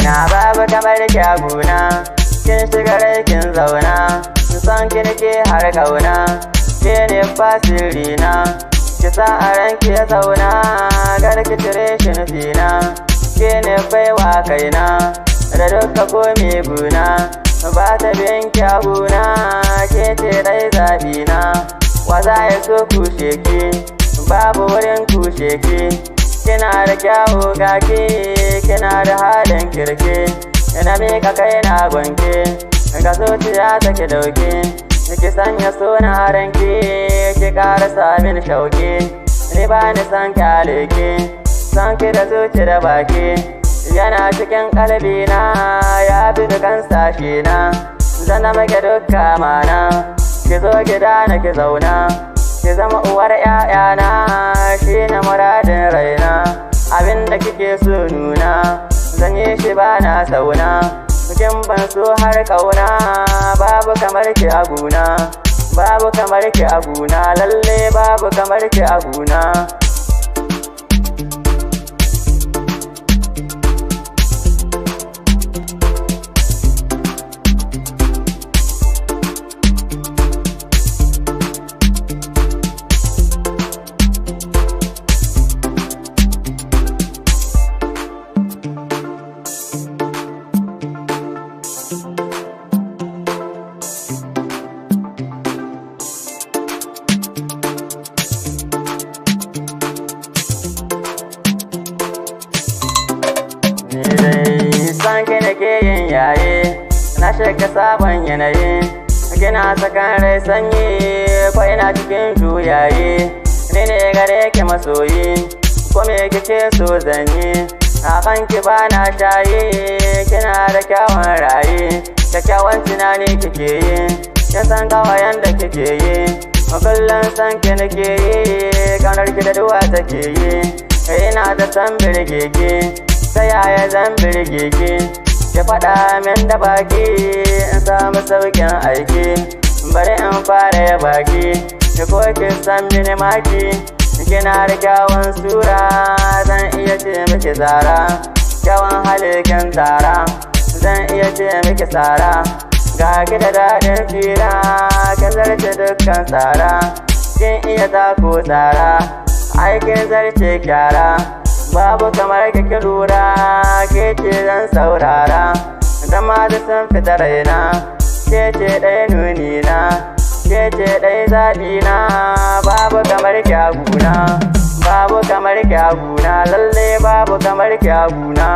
guna, babu kamar ki a guna. Kin shiga rai kin zauna, san ki nake har kauna. Ke ne fasirina, ki sa a ranki ya zauna. Kar ki cire shi nufina, ke ne baiwa kaina. Da duka komi guna, ba ta binki a guna. Ke ce dai zaɓina, wa za ya so kushe ki, babu wurin kushe ki. Kina da kyawu gaki, kina da halin kirki. Ina mika kai na gwanke, ga zuciya take dauke. Ki sanya suna ranki, ki ƙara min shauki. Ni ba ni san kyale ki, san ki da zuci da baki. Yana cikin kalbina, ya fi dukan sashina. Zana make dukka mana, ki zo gida na ki zauna. Ki zama uwar ‘ya'yana, shi na muradin raina. Abinda kike so nuna, zan yi shi ba na sauna. Kin ban so har kauna, babu kamar ki a guna. Babu kamar ki a guna, lalle babu kamar ki a guna. San ki nake yin yaye, na shiga sabon yanayi. Kina sakan rai sanyi, ko ina cikin juyaye. Ni ne gare ki masoyi, ko me kike so zanyi. A kanki ba na shayi, kina da kyawun raye. Kyakkyawan tunani kike yi, kin san kawayen da kike yi. Kullum san ki nake yi, kaunar ki da duwa take yi. Ina da san birgege, ta yaya zan birge ki? Ki faɗa min da baki, in samu sauƙin aiki. Bari in fara ya baki, ki ko ki san mini maki. Kina da kyawun sura, zan iya ce miki zara. Kyawun halikin tara, zan iya ce miki tsara. Ga ki da daɗin fira, kin zarce dukkan tsara. Kin iya tako tsara, aikin zarce kyara. Babu kamar ki lura, ke ce zan saurara. Zama da sun fita raina, ke ce ɗaya nunina. Ke ce ɗaya zaɓina, babu kamar ki a guna. Babu kamar ki a guna, lalle babu kamar ki a guna.